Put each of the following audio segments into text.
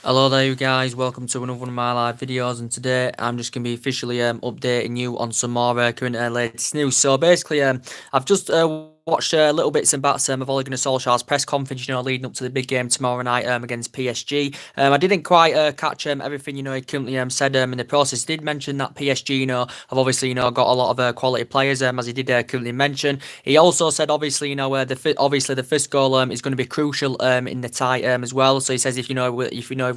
Hello there, you guys. Welcome to another one of my live videos, and today I'm just going to be officially updating you on some more current latest news. So basically, I've just watched little bits and bats of Ole Gunnar Solskjaer's press conference, leading up to the big game tomorrow night against PSG. I didn't quite catch everything, he currently said in the process. He did mention that PSG, have obviously, got a lot of quality players, as he did currently mention. He also said, obviously, obviously the first goal is going to be crucial in the tie as well. So he says, if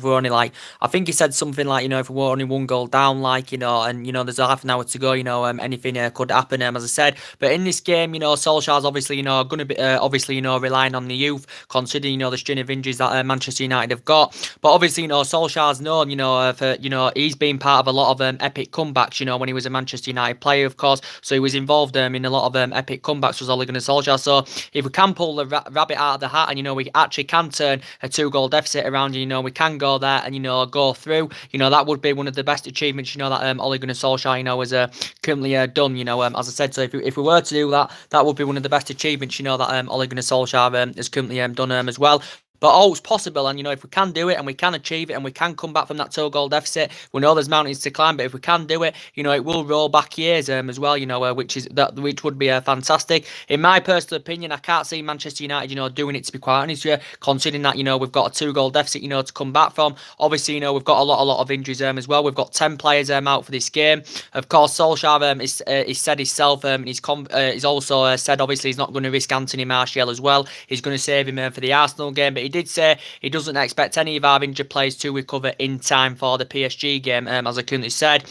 we're only like, I think he said something like, if we're only one goal down, like, there's a half an hour to go, anything could happen, as I said. But in this game, Solskjaer's obviously, going to be, obviously, relying on the youth, considering, the string of injuries that Manchester United have got. But obviously, Solskjaer's known, for, he's been part of a lot of epic comebacks, when he was a Manchester United player, of course. So he was involved in a lot of epic comebacks, was Ole Gunnar Solskjaer. So if we can pull the rabbit out of the hat and, we actually can turn a two-goal deficit around, we can go there and, go through, that would be one of the best achievements, that Ole Gunnar Solskjaer, has currently done, as I said. So if we were to do that, that would be one of the best achievements, that Ole Gunnar Solskjaer has currently done as well. But all is possible, and if we can do it and we can achieve it and we can come back from that two-goal deficit, we know there's mountains to climb. But if we can do it, it will roll back years as well. Which would be fantastic. In my personal opinion, I can't see Manchester United, doing it, to be quite honest with you. Considering that we've got a two-goal deficit, to come back from. Obviously, we've got a lot of injuries as well. We've got 10 players out for this game. Of course, Solskjaer he's said himself. He's also said obviously he's not going to risk Anthony Martial as well. He's going to save him for the Arsenal game, but he did say he doesn't expect any of our injured players to recover in time for the PSG game, as I currently said.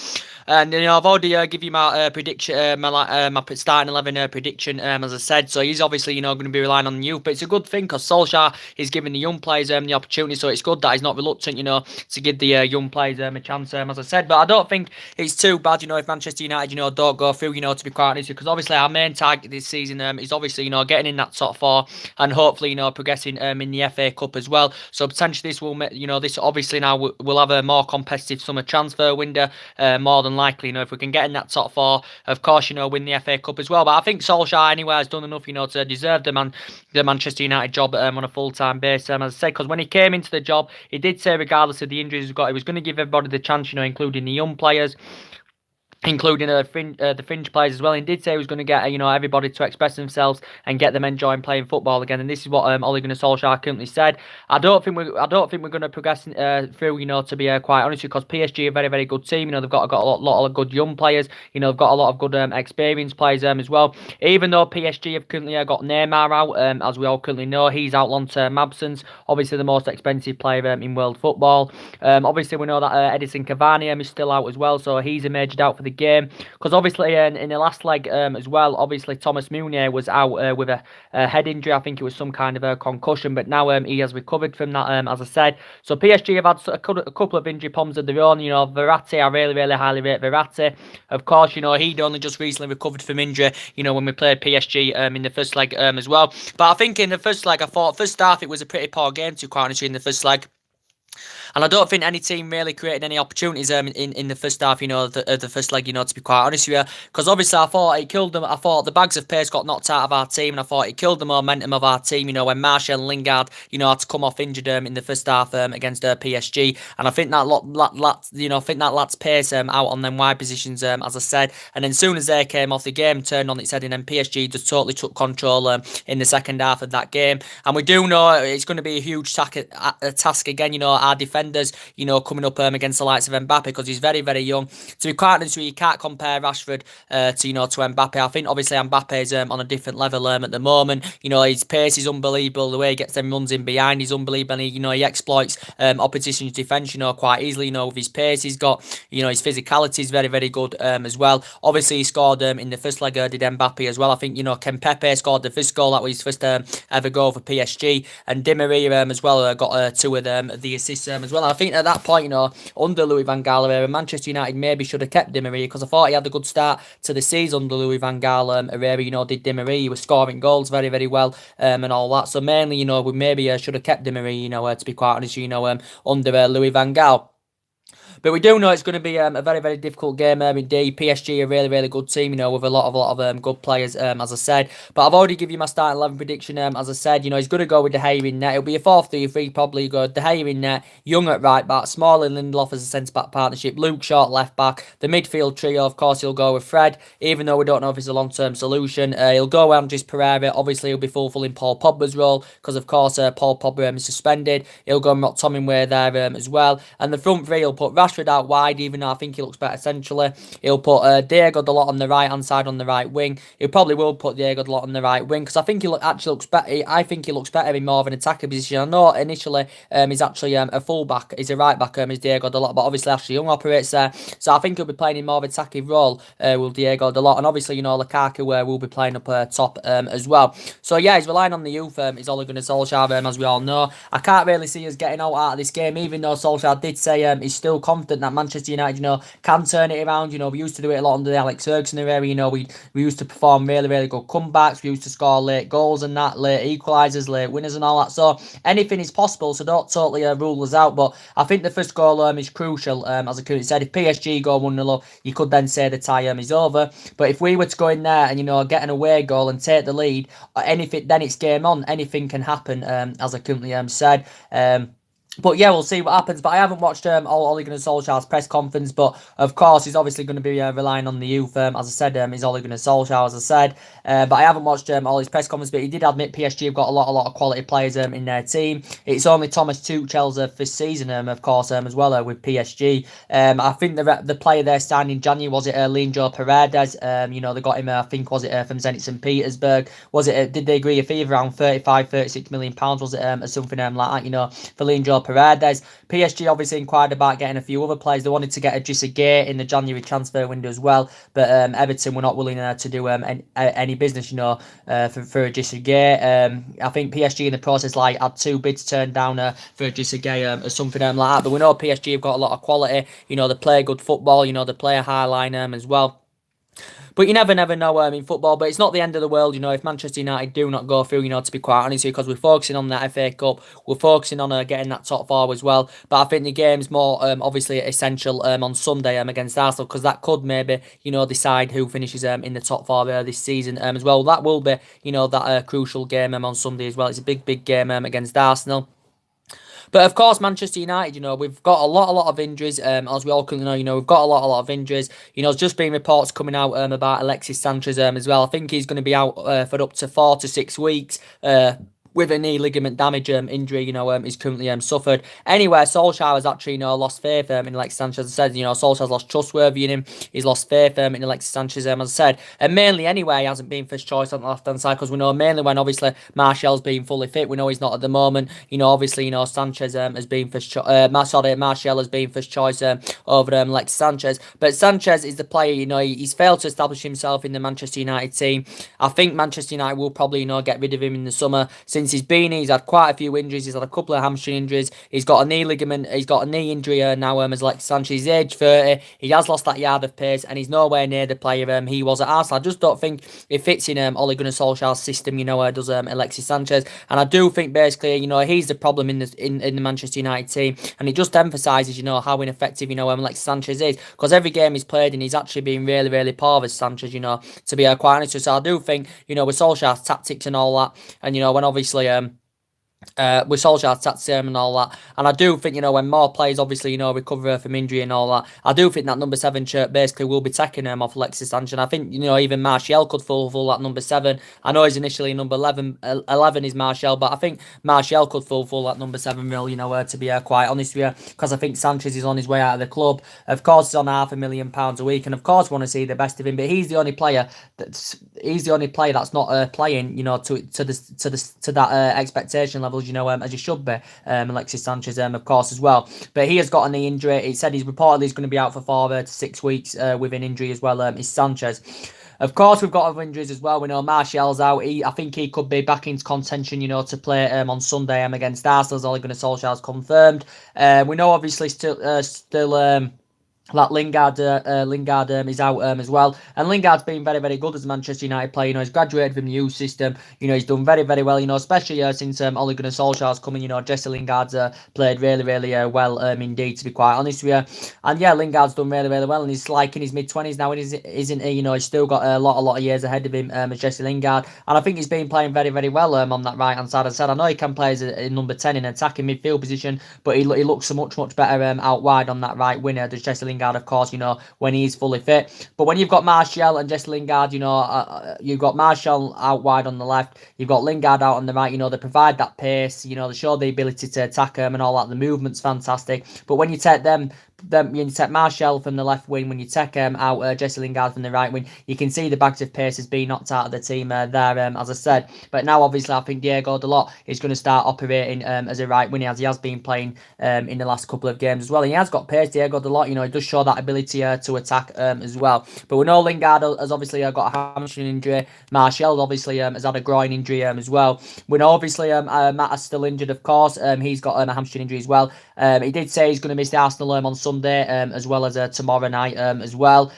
And I've already given you my prediction, my starting 11 prediction, as I said. So he's obviously going to be relying on the youth, but it's a good thing because Solskjaer is giving the young players the opportunity. So it's good that he's not reluctant, to give the young players a chance, as I said. But I don't think it's too bad, if Manchester United, don't go through, to be quite honest, because obviously our main target this season is obviously getting in that top four and hopefully progressing in the FA Cup as well. So potentially this will make, this obviously now we'll have a more competitive summer transfer window, more than likely, if we can get in that top four, of course, win the FA Cup as well. But I think Solskjaer anyway has done enough, to deserve the Manchester United job on a full-time basis. As I said, because when he came into the job, he did say regardless of the injuries he's got, he was going to give everybody the chance, including the young players, including the fringe players as well. And he did say he was going to get everybody to express themselves and get them enjoying playing football again. And this is what Ole Gunnar Solskjaer currently said. I don't think we're going to progress through. To be quite honest, because PSG are a very, very good team. They've got a lot of good young players. They've got a lot of good experienced players as well. Even though PSG have currently got Neymar out, as we all currently know, he's out long-term absence. Obviously the most expensive player in world football. Obviously we know that Edison Cavani is still out as well, so he's emerged out for the game, because obviously in the last leg as well, obviously Thomas Meunier was out with a head injury. I think it was some kind of a concussion, but now he has recovered from that, as I said. So PSG have had a couple of injury problems of their own. Verratti, I really, really highly rate Verratti. Of course, he'd only just recently recovered from injury, when we played PSG in the first leg as well. But I think in the first leg, I thought first half it was a pretty poor game, to quite honestly, in the first leg. And I don't think any team really created any opportunities in the first half, the first leg, to be quite honest with you. Because obviously I thought it killed them. I thought the bags of pace got knocked out of our team, and I thought it killed the momentum of our team, when Martial and Lingard, had to come off injured in the first half against PSG. And I think that lad's pace out on them wide positions, as I said. And then as soon as they came off, the game turned on its head, and then PSG just totally took control in the second half of that game. And we do know it's going to be a huge task again, our defenders, coming up against the likes of Mbappe, because he's very, very young. To be quite honest with you can't compare Rashford to Mbappe. I think obviously Mbappe is on a different level at the moment. His pace is unbelievable. The way he gets them runs in behind is unbelievable. And he exploits opposition's defence, quite easily. With his pace, he's got, his physicality is very, very good as well. Obviously, he scored in the first leg, did Mbappe as well. I think, Kempepe scored the first goal. That was his first ever goal for PSG. And Di Maria as well got two of the assists as well. And I think at that point, under Louis van Gaal, Manchester United maybe should have kept Di Maria, because I thought he had a good start to the season under Louis van Gaal. Did Di Maria. He was scoring goals very, very well and all that. So mainly, we maybe should have kept Di Maria, to be quite honest, under Louis van Gaal. But we do know it's going to be a very, very difficult game indeed. PSG are a really, really good team, with a lot of good players, as I said. But I've already given you my starting 11 prediction. As I said, he's going to go with De Gea in net. It'll be a 4-3-3, probably good. De Gea in net, Young at right back, Smalling, Lindelof as a centre back partnership, Luke Shaw left back. The midfield trio, of course, he'll go with Fred, even though we don't know if it's a long-term solution. He'll go with Andres Pereira. Obviously, he'll be fulfilling Paul Pogba's role because, of course, Paul Pogba is suspended. He'll go with Tommy there as well. And the front three, he'll put Rashford out wide, even though I think he looks better centrally. He'll put Diego Dalot on the right-hand side on the right wing. He probably will put Diego Dalot on the right wing because I think actually looks better. I think he looks better in more of an attacker position. I know initially he's actually a full-back. He's a right-back, is Diego Dalot, but obviously Ashley Young operates there. So I think he'll be playing in more of an attacking role with Diego Dalot. And obviously, Lukaku will be playing up top as well. So yeah, he's relying on the youth. He's Ole Gunnar Solsjaker, as we all know. I can't really see us getting out of this game, even though Solskjaer did say he's still confident that Manchester United, can turn it around. We used to do it a lot under the Alex Ferguson era. We used to perform really, really good comebacks. We used to score late goals and that, late equalisers, late winners and all that. So anything is possible, so don't totally rule us out. But I think the first goal is crucial. As I could said, if PSG go 1-0, you could then say the tie is over. But if we were to go in there and, get an away goal and take the lead, anything, then it's game on. Anything can happen, as I currently said. But yeah, we'll see what happens. But I haven't watched Ole Gunnar Solskjaer's press conference. But of course, he's obviously going to be relying on the youth. As I said, he's Ole Gunnar Solskjaer, as I said. But I haven't watched all his press conference. But he did admit PSG have got a lot of quality players in their team. It's only Thomas Tuchel's first season, of course, as well with PSG. I think the player they signed in January, was it Leandro Paredes? They got him, I think, was it from Zenit St. Petersburg? Was it? Did they agree a fee of around 35-36 million pounds? Was it or something like that? For Leandro Paredes. PSG obviously inquired about getting a few other players. They wanted to get a Idrissa Gueye in the January transfer window as well, but Everton were not willing to do any business, for Idrissa Gueye. I think PSG in the process had 2 bids turned down for Idrissa Gueye or something like that. But we know PSG have got a lot of quality. They play good football. They play a high line as well. But you never know in football. But it's not the end of the world, if Manchester United do not go through, to be quite honest, because we're focusing on that FA Cup. We're focusing on getting that top 4 as well. But I think the game's more obviously essential on Sunday against Arsenal, because that could maybe, decide who finishes in the top 4 this season as well. That will be, that crucial game on Sunday as well. It's a big game against Arsenal. But of course, Manchester United, we've got a lot of injuries. As we all can know, we've got a lot of injuries. There's just been reports coming out about Alexis Sanchez as well. I think he's going to be out for up to 4 to 6 weeks. With a knee ligament damage injury, he's currently suffered. Anyway, Solskjaer has actually, lost faith in Alexis Sanchez. As I said, Solskjaer's lost trustworthy in him. He's lost faith in Alexis Sanchez, as I said. And mainly, anyway, he hasn't been first choice on the left-hand side, because we know mainly when, obviously, Martial's been fully fit. We know he's not at the moment. Obviously, Sanchez has been first choice. Martial has been first choice over Alexis Sanchez. But Sanchez is the player, he's failed to establish himself in the Manchester United team. I think Manchester United will probably, get rid of him in the summer. Since he's had quite a few injuries. He's had a couple of hamstring injuries. He's got a knee ligament. He's got a knee injury now as Alexis Sanchez. He's age 30. He has lost that yard of pace, and he's nowhere near the player he was at Arsenal. I just don't think it fits in Ole Gunnar Solskjaer's system, does Alexis Sanchez. And I do think basically, he's the problem in the Manchester United team, and it just emphasises, how ineffective, Alexis Sanchez is, because every game he's played and he's actually been really, really poor with Sanchez, to be quite honest. So I do think, with Solskjaer's tactics and all that, and when obviously with Solskjaer's tactics and all that, and I do think when more players obviously recover from injury and all that, I do think that number 7 shirt basically will be taking off Alexis Sanchez. And I think even Martial could fulfill that number 7. I know he's initially number 11 is Martial, but I think Martial could fulfill that number 7 role, to be quite honest with you, because I think Sanchez is on his way out of the club. Of course, he's on £500,000 a week, and of course we want to see the best of him, but he's the only player that's not playing to that expectation level, as he should be, Alexis Sanchez, of course, as well. But he has got a knee injury. It said he's reportedly going to be out for 4 to 6 weeks with an injury as well, is Sanchez. Of course, we've got other injuries as well. We know Martial's out. I think he could be back into contention, to play on Sunday against Arsenal, as Ole Gunnar Solskjaer's confirmed. We know, obviously, still that Lingard is out as well. And Lingard's been very, very good as a Manchester United player. You know, he's graduated from the youth system. You know, he's done very, very well. You know, especially since Ole Gunnar Solskjaer's coming. You know, Jesse Lingard's played really, really well indeed, to be quite honest with you. And yeah, Lingard's done really, really well. And he's like in his mid-20s now, isn't he? You know, he's still got a lot of years ahead of him as Jesse Lingard. And I think he's been playing very, very well on that right-hand side. As I said, I know he can play as a number 10 in attacking midfield position, but he looks so much, much better out wide on that right winger. Does Jesse Lingard, of course, you know, when he's fully fit. But when you've got Martial and Jesse Lingard, you know, you've got Martial out wide on the left, you've got Lingard out on the right, you know, they provide that pace, you know, they show the ability to attack them and all that. The movement's fantastic. But when you take them when you take Martial from the left wing, when you take out Jesse Lingard from the right wing, you can see the bags of pace has been knocked out of the team there, as I said. But now, obviously, I think Diego Dalot is going to start operating as a right winger, as he has been playing in the last couple of games as well. And he has got pace, Diego Dalot, you know, he does show that ability to attack as well. But we know Lingard has obviously got a hamstring injury. Martial obviously has had a groin injury as well. We know obviously Matt is still injured, of course. He's got a hamstring injury as well. He did say he's going to miss the Arsenal on Sunday, as well as tomorrow night as well.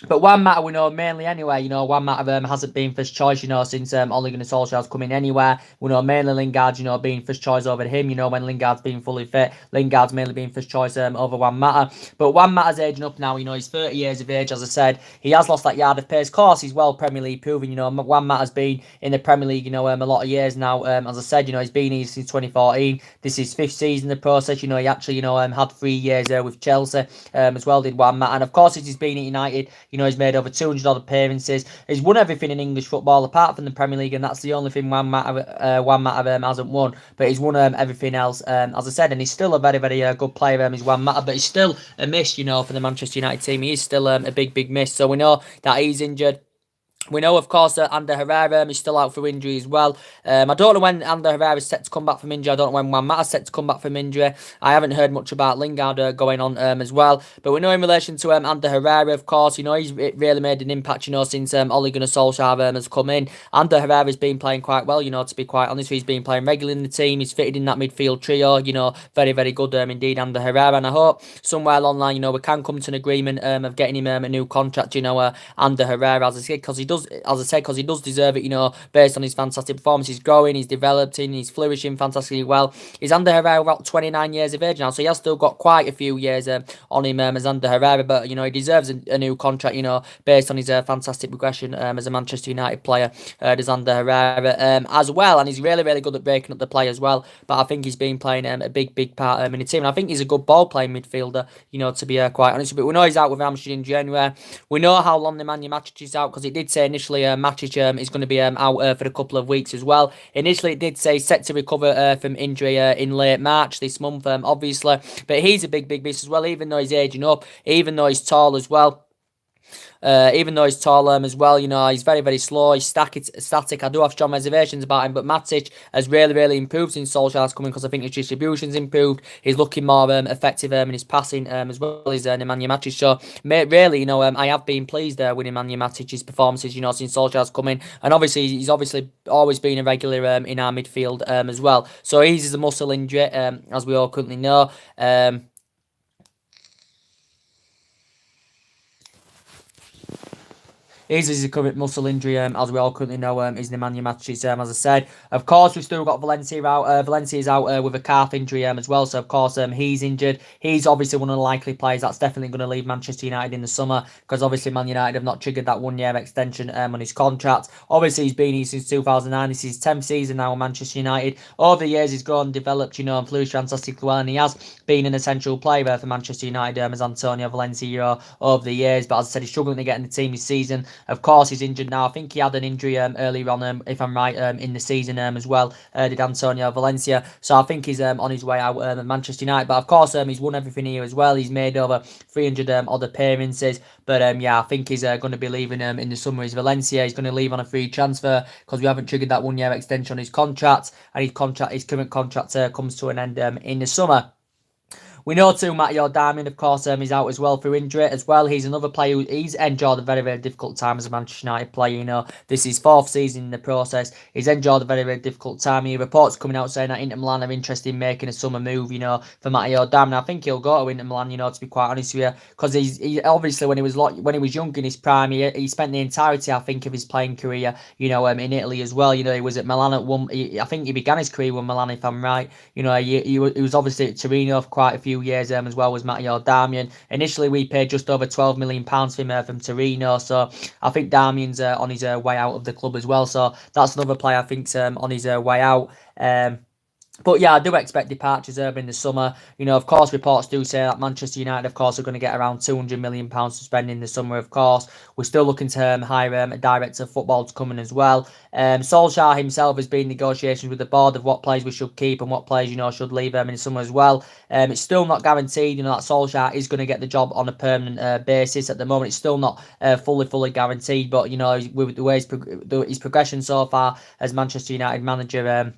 But Juan Mata, we know mainly anyway, you know, Juan Mata hasn't been first choice, you know, since Ole Gunnar Solskjaer's come in anywhere. We know mainly Lingard, you know, being first choice over him, you know, when Lingard's been fully fit. Lingard's mainly been first choice over Juan Mata. But Juan Mata's aging up now, you know, he's 30 years of age, as I said. He has lost that yard of pace. Of course, he's well Premier League proven, you know. Juan Mata's been in the Premier League, you know, a lot of years now. As I said, you know, he's been here since 2014. This is his fifth season in the process, you know, he actually, you know, had 3 years with Chelsea as well, did Juan Mata. And of course, since he's been at United, you know, he's made over 200 odd appearances. He's won everything in English football apart from the Premier League, and that's the only thing Juan Mata hasn't won. But he's won everything else, as I said, and he's still a very, very good player. He's Juan Mata, but he's still a miss, you know, for the Manchester United team. He is still a big, big miss. So we know that he's injured. We know, of course, that Ander Herrera is still out for injury as well. I don't know when Ander Herrera is set to come back from injury. I don't know when Juan Mata is set to come back from injury. I haven't heard much about Lingard going on as well. But we know in relation to Ander Herrera, of course, you know, he's really made an impact, you know, since Ole Gunnar Solskjaer has come in. Ander Herrera's been playing quite well, you know, to be quite honest. He's been playing regularly in the team. He's fitted in that midfield trio, you know, very, very good indeed, Ander Herrera. And I hope somewhere along the line, you know, we can come to an agreement of getting him a new contract, you know, Ander Herrera, as I said, because he does, as I said, because he does deserve it, you know, based on his fantastic performance. He's growing, he's developing, he's flourishing fantastically well. He's Ander Herrera about 29 years of age now, so he has still got quite a few years on him as Ander Herrera, but, you know, he deserves a new contract, you know, based on his fantastic progression as a Manchester United player, does Ander Herrera as well, and he's really, really good at breaking up the play as well, but I think he's been playing a big, big part in the team, and I think he's a good ball-playing midfielder, you know, to be quite honest, but we know he's out with hamstring in January. We know how long Nemanja Matic is out, because it did say initially Matic is going to be out for a couple of weeks as well. Initially, it did say set to recover from injury in late March this month, obviously. But he's a big, big miss as well, even though he's aging up, even though he's tall as well. Even though he's tall as well, you know, he's very, very slow, he's static. I do have strong reservations about him, but Matic has really, really improved since Solskjaer's coming, because I think his distribution's improved. He's looking more effective in his passing as well as Nemanja Matic. So, really, you know, I have been pleased with Nemanja Matic's performances, you know, since Solskjaer's coming. And obviously, he's always been a regular in our midfield as well. So, he's a muscle injury, as we all currently know. His current muscle injury, as we all currently know, is Nemanja Matic, as I said. Of course, we've still got Valencia out. Valencia's out with a calf injury as well, so of course he's injured. He's obviously one of the likely players that's definitely going to leave Manchester United in the summer, because obviously Man United have not triggered that 1-year extension on his contract. Obviously, he's been here since 2009. This is his 10th season now at Manchester United. Over the years, he's grown, developed, you know, and flourished fantastically well, and he has been an essential player for Manchester United as Antonio Valencia over the years. But as I said, he's struggling to get in the team this season. Of course, he's injured now. I think he had an injury earlier on, if I'm right, in the season as well, did Antonio Valencia. So I think he's on his way out at Manchester United. But of course, he's won everything here as well. He's made over 300 odd appearances. But yeah, I think he's going to be leaving in the summer. He's Valencia. He's going to leave on a free transfer, because we haven't triggered that 1-year extension on his contract. And his current contract comes to an end in the summer. We know too, Matteo Darmian, of course, is out as well through injury as well. He's another player he's enjoyed a very, very difficult time as a Manchester United player. This is his fourth season in the process. He's enjoyed a very, very difficult time. He reports coming out saying that Inter Milan are interested in making a summer move, for Matteo Darmian. I think he'll go to Inter Milan, to be quite honest with you, because he obviously when he was young in his prime, he spent the entirety, I think, of his playing career, in Italy as well. He was at Milan at one. I think he began his career with Milan, if I'm right. He was obviously at Torino for quite a few years as well as Matteo Darmian. Initially, we paid just over £12 million for him from Torino, so I think Darmian's on his way out of the club as well. So that's another player I think's on his way out. But yeah, I do expect departures in the summer. Of course, reports do say that Manchester United, of course, are going to get around £200 million to spend in the summer, of course. We're still looking to hire a director of football to come in as well. Solskjaer himself has been in negotiations with the board of what players we should keep and what players, should leave in the summer as well. It's still not guaranteed, that Solskjaer is going to get the job on a permanent basis. At the moment, it's still not fully guaranteed. But, with the way his progression so far as Manchester United manager,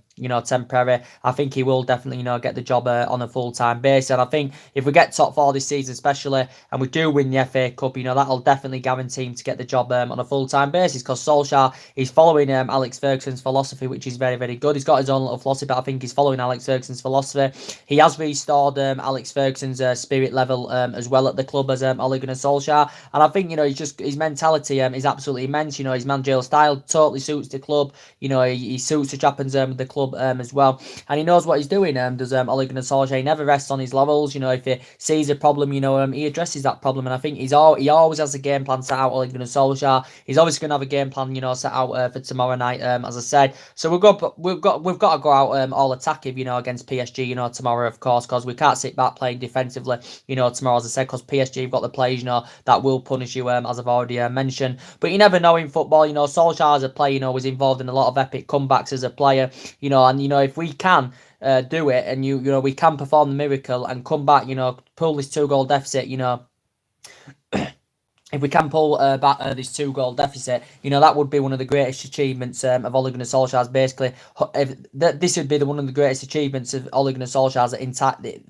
temporary, I think he will definitely, get the job on a full-time basis. And I think if we get top four this season, especially, and we do win the FA Cup, that'll definitely guarantee him to get the job on a full-time basis, because Solskjaer is following Alex Ferguson's philosophy, which is very, very good. He's got his own little philosophy, but I think he's following Alex Ferguson's philosophy. He has restored Alex Ferguson's spirit level as well at the club as Ole Gunnar Solskjaer. And I think, his mentality is absolutely immense. His managerial style totally suits the club. He suits the happens with the club as well, and he knows what he's doing. Does Ole Gunnar Solskjaer? He never rests on his laurels. If he sees a problem, he addresses that problem. And I think he always has a game plan set out. Ole Gunnar Solskjaer. He's obviously going to have a game plan, set out for tomorrow night. As I said, so we've got to go out all attacking, against PSG, tomorrow, of course, because we can't sit back playing defensively, tomorrow, as I said, because PSG have got the players, that will punish you, as I've already mentioned. But you never know in football. Solskjaer as a player, was involved in a lot of epic comebacks as a player, and if we can do it, and we can perform the miracle and come back, pull this 2-goal deficit, if we can pull back this 2-goal deficit, that would be one of the greatest achievements of Ole Gunnar Solskjaer's. Basically, this would be one of the greatest achievements of Ole Gunnar Solskjaer's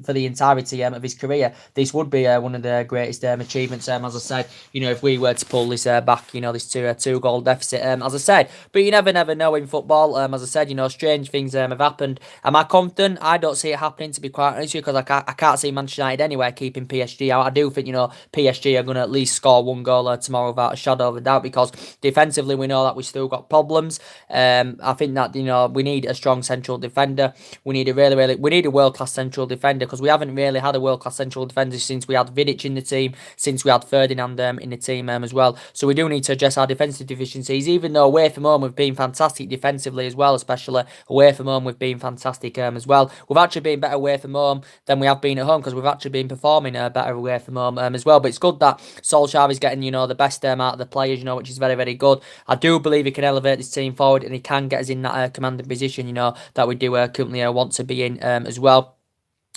for the entirety of his career. This would be one of the greatest achievements, as I said, if we were to pull this back, this 2-goal deficit, as I said. But you never know in football. As I said, strange things have happened. Am I confident? I don't see it happening, to be quite honest with you, because I can't see Manchester United anywhere keeping PSG out. I do think, PSG are going to at least score one goal tomorrow without a shadow of a doubt, because defensively we know that we still got problems. I think that we need a strong central defender. We need a world-class central defender, because we haven't really had a world-class central defender since we had Vidic in the team, since we had Ferdinand in the team as well. So we do need to address our defensive deficiencies, even though away from home we've been fantastic defensively as well, especially away from home we've been fantastic as well. We've actually been better away from home than we have been at home, because we've actually been performing better away from home as well. But it's good that Solskjaer is getting, the best out of the players, which is very, very good. I do believe he can elevate this team forward, and he can get us in that commanding position, that we do currently want to be in as well.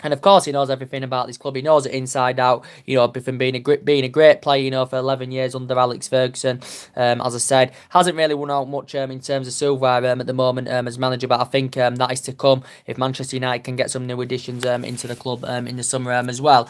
And of course, he knows everything about this club. He knows it inside out. From being a great player, for 11 years under Alex Ferguson. As I said, hasn't really won out much in terms of silverware at the moment as manager. But I think that is to come if Manchester United can get some new additions into the club in the summer as well.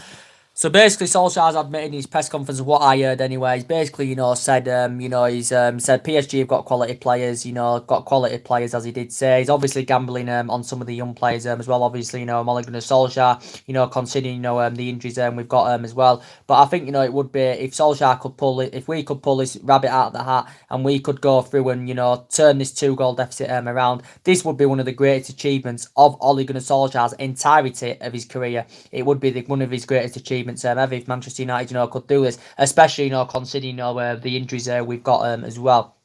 So basically, Solskjaer's admitted in his press conference, of what I heard anyway, he's basically, said, he's said PSG have got quality players, as he did say. He's obviously gambling on some of the young players as well. Obviously, Ole Gunnar Solskjaer, considering, the injuries we've got as well. But I think, it would be, if Solskjaer could pull it, if we could pull this rabbit out of the hat and we could go through and, turn this 2-goal deficit around, this would be one of the greatest achievements of Ole Gunnar Solskjaer's entirety of his career. It would be one of his greatest achievements ever if Manchester United, could do this, especially, considering, the injuries we've got as well.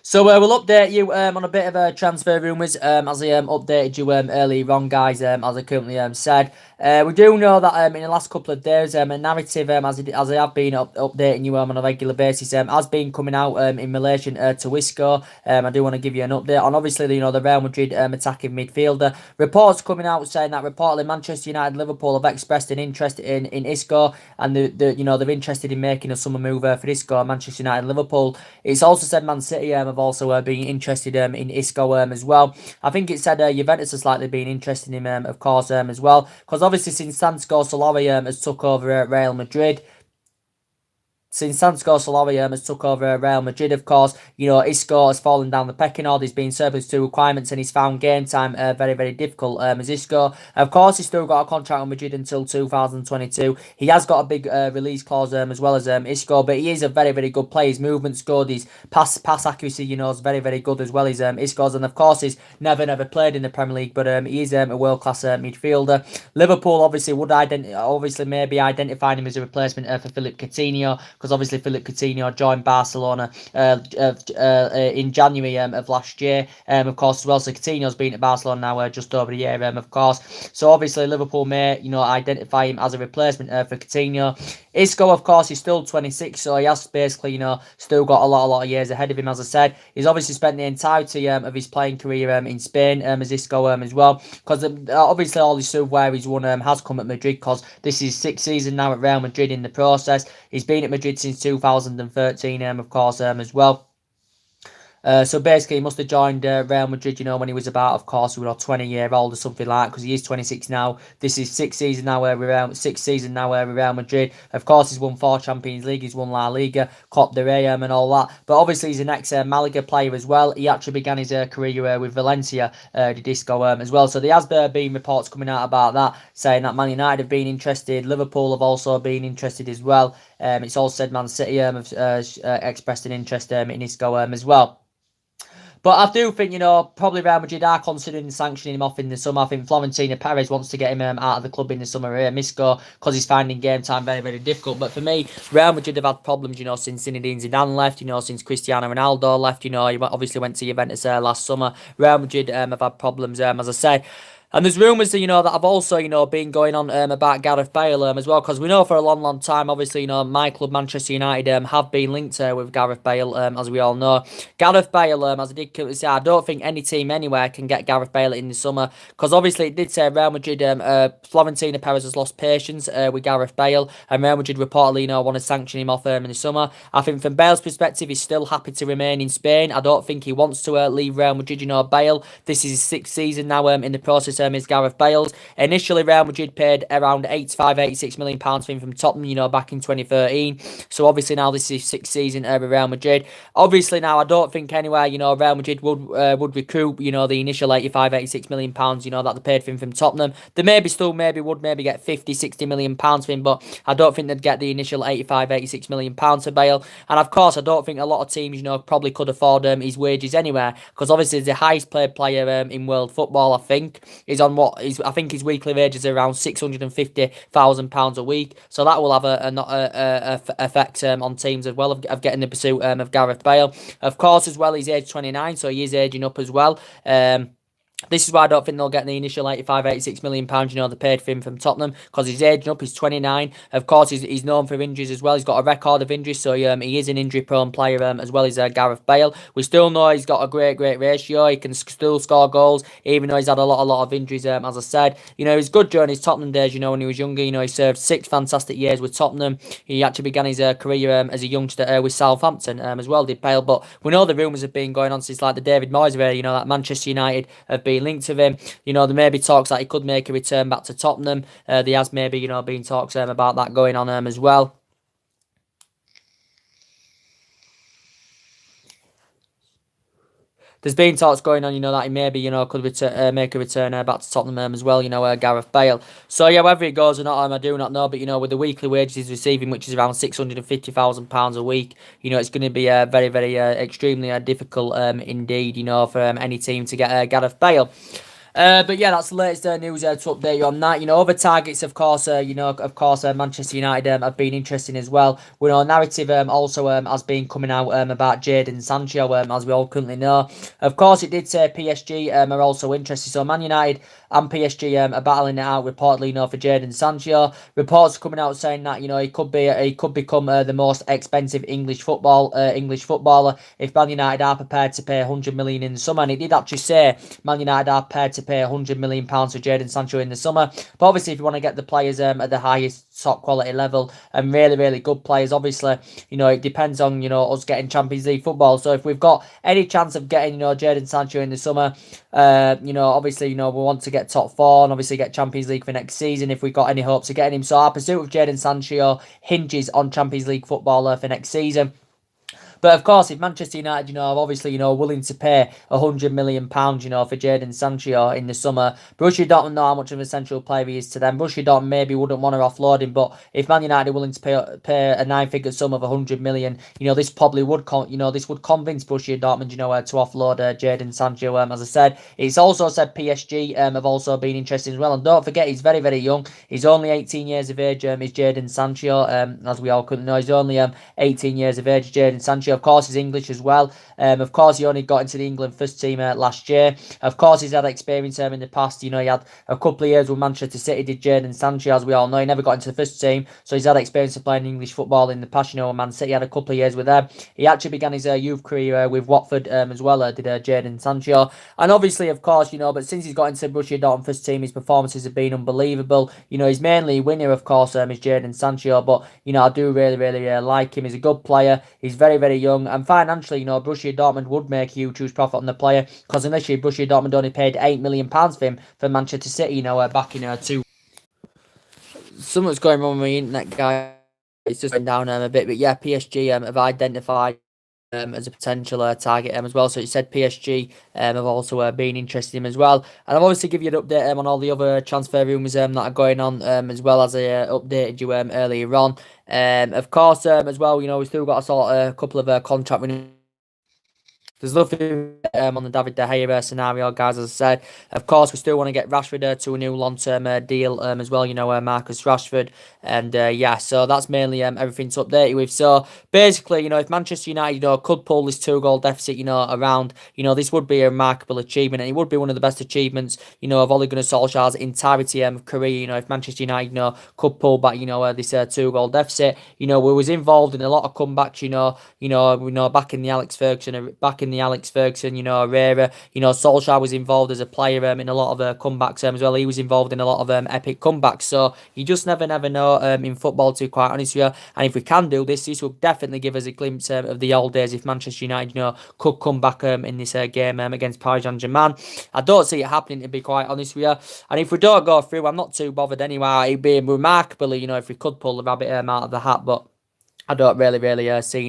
So we'll update you on a bit of transfer rumours as I updated you earlier on, guys, as I currently said. We do know that in the last couple of days, a narrative, as I have been updating you on a regular basis, has been coming out in relation to Isco. I do want to give you an update on, obviously, the Real Madrid attacking midfielder. Reports coming out saying that reportedly Manchester United and Liverpool have expressed an interest in Isco, and they're interested in making a summer move for Isco, Manchester United and Liverpool. It's also said Man City have have also been interested in Isco as well. I think it said Juventus has slightly been interested in him, of course, as well. Because obviously since Santiago Solari has took over at Real Madrid, since Santiago Solari has took over Real Madrid, of course, Isco has fallen down the pecking order. He's been surplus to requirements and he's found game time very, very difficult. As Isco, of course, he's still got a contract with Madrid until 2022. He has got a big release clause as well as Isco, but he is a very, very good player. His movement's good. His pass accuracy, is very, very good as well as Isco's. And of course, he's never played in the Premier League, but he is a world class midfielder. Liverpool obviously maybe identifying him as a replacement for Philippe Coutinho, because obviously Philippe Coutinho joined Barcelona in January of last year, of course, as well. So Coutinho's been at Barcelona now just over a year, of course. So obviously Liverpool may, identify him as a replacement for Coutinho. Isco, of course, he's still 26, so he has basically, still got a lot of years ahead of him. As I said, he's obviously spent the entirety of his playing career in Spain, as Isco as well, because obviously all his silverware he's won has come at Madrid, because this is 6th season now at Real Madrid in the process. He's been at Madrid since 2013, of course, as well. So basically, he must have joined Real Madrid, when he was about, of course, 20-year-old or something like that, because he is 26 now. This is 6th season now with Real Madrid. Of course, he's won 4 Champions League, he's won La Liga, Copa del Rey, and all that. But obviously, he's an ex-Malaga player as well. He actually began his career with Valencia, Disco as well. So there has been reports coming out about that, saying that Man United have been interested. Liverpool have also been interested as well. It's all said Man City have expressed an interest in Isco as well. But I do think, probably Real Madrid are considering sanctioning him off in the summer. I think Florentino Perez wants to get him out of the club in the summer, Isco, because he's finding game time very, very difficult. But for me, Real Madrid have had problems, since Zinedine Zidane left, since Cristiano Ronaldo left. He obviously went to Juventus last summer. Real Madrid have had problems, as I say. And there's rumours that, that have also, been going on about Gareth Bale as well, because we know for a long time, obviously, my club, Manchester United, have been linked with Gareth Bale, as we all know. Gareth Bale, as I did say, I don't think any team anywhere can get Gareth Bale in the summer, because obviously it did say Real Madrid, Florentino Perez has lost patience with Gareth Bale, and Real Madrid reportedly, want to sanction him off in the summer. I think from Bale's perspective, he's still happy to remain in Spain. I don't think he wants to leave Real Madrid. Bale, this is his 6th season now in the process. Is Gareth Bale's. Initially, Real Madrid paid around £86 million for him from Tottenham, back in 2013. So obviously now this is his 6th season with Real Madrid. Obviously now I don't think anywhere, Real Madrid would recoup, the initial £86 million, that they paid for him from Tottenham. They would get 50, 60 million pounds for him, but I don't think they'd get the initial £86 million for Bale. And of course, I don't think a lot of teams, probably could afford his wages anywhere, because obviously he's the highest paid player in world football. I think he's on I think his weekly wages are around £650,000 a week. So that will have a effect on teams as well of getting the pursuit of Gareth Bale. Of course, as well, he's age 29, so he is aging up as well. This is why I don't think they'll get the initial £86 million, they paid for him from Tottenham, because he's aging up, he's 29. Of course, he's known for injuries as well. He's got a record of injuries, so he is an injury-prone player as well as Gareth Bale. We still know he's got a great ratio. He can still score goals, even though he's had a lot of injuries, as I said. He's good during his Tottenham days, when he was younger. He served 6 fantastic years with Tottenham. He actually began his career as a youngster with Southampton as well, did Bale. But we know the rumours have been going on since the David Moyes era, that Manchester United have been linked to him. There may be talks that he could make a return back to Tottenham. There has maybe, been talks about that going on as well. There's been talks going on, that he maybe, could make a return back to Tottenham as well, Gareth Bale. So, yeah, whether it goes or not, I do not know. But, with the weekly wages he's receiving, which is around £650,000 a week, it's going to be very, very extremely difficult indeed, for any team to get Gareth Bale. But yeah, that's the latest news to update you on that. Other targets, of course, Manchester United have been interesting as well. We know narrative also has been coming out about Jadon Sancho, as we all currently know. Of course, it did say PSG are also interested. So Man United and PSG are battling it out reportedly, for Jadon Sancho. Reports coming out saying that he could become the most expensive English footballer if Man United are prepared to pay 100 million in the summer. And it did actually say Man United are prepared to to pay £100 million for Jadon Sancho in the summer. But obviously, if you want to get the players at the highest top quality level and really, really good players, obviously, it depends on, us getting Champions League football. So if we've got any chance of getting, Jadon Sancho in the summer, obviously, we want to get top four and obviously get Champions League for next season if we've got any hopes of getting him. So our pursuit of Jadon Sancho hinges on Champions League football for next season. But of course, if Manchester United, are obviously, willing to pay £100 million, for Jadon Sancho in the summer, Borussia Dortmund know how much of an essential player he is to them. Borussia Dortmund maybe wouldn't want to offload him, but if Man United are willing to pay a nine-figure sum of £100 million, this probably would, this would convince Borussia Dortmund, to offload Jadon Sancho. As I said, it's also said PSG have also been interested as well. And don't forget, he's very, very young. He's only 18 years of age. Is Jadon Sancho, as we all couldn't know, he's only 18 years of age. Jadon Sancho, of course, is English as well. Of course, he only got into the England first team last year. Of course, he's had experience in the past. He had a couple of years with Manchester City, did Jadon Sancho, as we all know. He never got into the first team, so he's had experience of playing English football in the past. Man City had a couple of years with them. He actually began his youth career with Watford as well, did Jadon Sancho. And obviously, of course, but since he's got into Borussia Dortmund first team, his performances have been unbelievable. He's mainly a winner, of course, is Jadon Sancho, but, I do really, really like him. He's a good player. He's very, very young. And financially, Borussia Dortmund would make huge profit on the player, because initially Borussia Dortmund only paid £8 million for him for Manchester City, back in two. Something's going wrong with my internet, guys. It's just going down a bit. But yeah, PSG have identified as a potential target as well. So it said PSG have also been interested in him as well. And I've obviously give you an update on all the other transfer rumours that are going on, as well as I updated you earlier on. Of course, as well, we've still got a sort of a couple of contract renewals. There's nothing on the David De Gea scenario, guys, as I said. Of course, we still want to get Rashford to a new long-term deal as well, Marcus Rashford. And yeah, so that's mainly everything to update you with. So basically, if Manchester United, could pull this 2-goal deficit, around, this would be a remarkable achievement. And it would be one of the best achievements, of Ole Gunnar Solskjaer's entirety career, if Manchester United, could pull back, this 2-goal deficit. We was involved in a lot of comebacks, back in the Alex Ferguson, era. Solskjaer was involved as a player in a lot of comebacks as well. He was involved in a lot of epic comebacks. So you just never know in football, to be quite honest with you. And if we can do this will definitely give us a glimpse of the old days if Manchester United, could come back in this game against Paris Saint-Germain. I don't see it happening, to be quite honest with you. And if we don't go through, I'm not too bothered anyway. It'd be remarkable, if we could pull the rabbit out of the hat, but I don't really see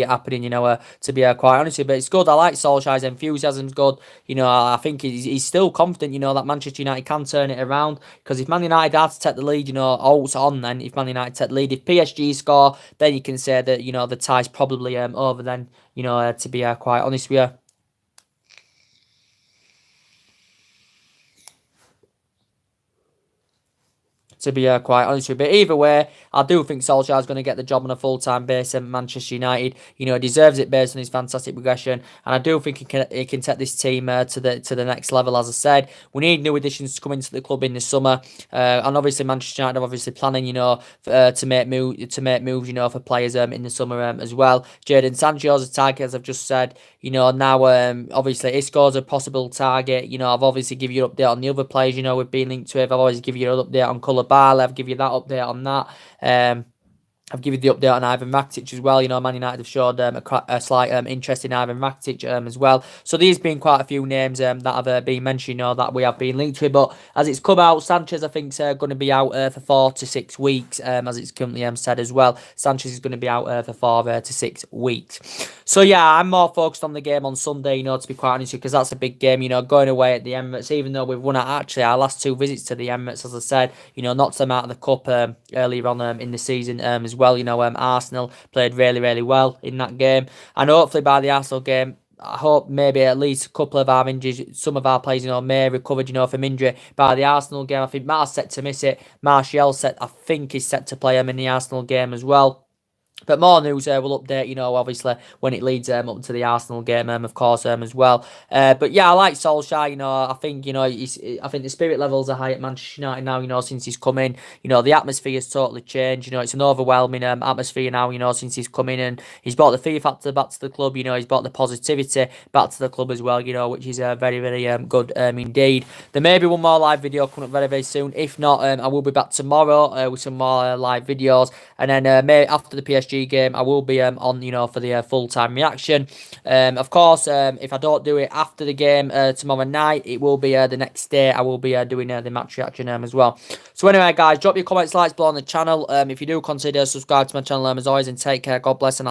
it happening, to be quite honest with you. But it's good. I like Solskjaer's enthusiasm's good. I think he's still confident, that Manchester United can turn it around. Because if Man United had to take the lead, it's on then. If Man United take the lead, if PSG score, then you can say that, the tie's probably over then, to be quite honest with you. To be quite honest with you. But either way, I do think Solskjaer is going to get the job on a full-time basis at Manchester United. He deserves it based on his fantastic progression. And I do think he can take this team to the next level, as I said. We need new additions to come into the club in the summer. And obviously Manchester United are obviously planning, to make moves, for players in the summer as well. Jadon Sancho's a target, as I've just said. Now obviously Isco's a possible target. I've obviously give you an update on the other players, we've been linked to. I've always give you an update on Koulibaly. I've give you that update on that. I've given you the update on Ivan Rakitic as well. Man United have showed a slight interest in Ivan Rakitic as well. So there's been quite a few names that have been mentioned, that we have been linked with. But as it's come out, Sanchez, I think, is going to be out for 4 to 6 weeks, as it's currently said as well. Sanchez is going to be out for 4 to 6 weeks. So yeah, I'm more focused on the game on Sunday, to be quite honest with you, because that's a big game, going away at the Emirates, even though we've won actually our last 2 visits to the Emirates, as I said, knocked them out of the cup earlier on in the season as well. Arsenal played really, really well in that game. And hopefully by the Arsenal game, I hope maybe at least a couple of our injuries, some of our players, may have recovered, from injury. By the Arsenal game, I think Mar's set to miss it. Martial I think is set to play in the Arsenal game as well. But more news will update, obviously when it leads up to the Arsenal game, of course, as well. But yeah, I like Solskjaer. I think I think the spirit levels are high at Manchester United now. Since he's come in, the atmosphere's totally changed. It's an overwhelming atmosphere now. Since he's come in, and he's brought the fear factor back to the club. He's brought the positivity back to the club as well. Which is very very good indeed. There may be one more live video coming up very very soon. If not, I will be back tomorrow with some more live videos, and then after the PSG game, I will be on, for the full-time reaction. Of course, if I don't do it after the game tomorrow night, it will be the next day. I will be doing the match reaction as well. So anyway, guys, drop your comments, likes below on the channel. If you do consider subscribe to my channel as always, and take care. God bless. And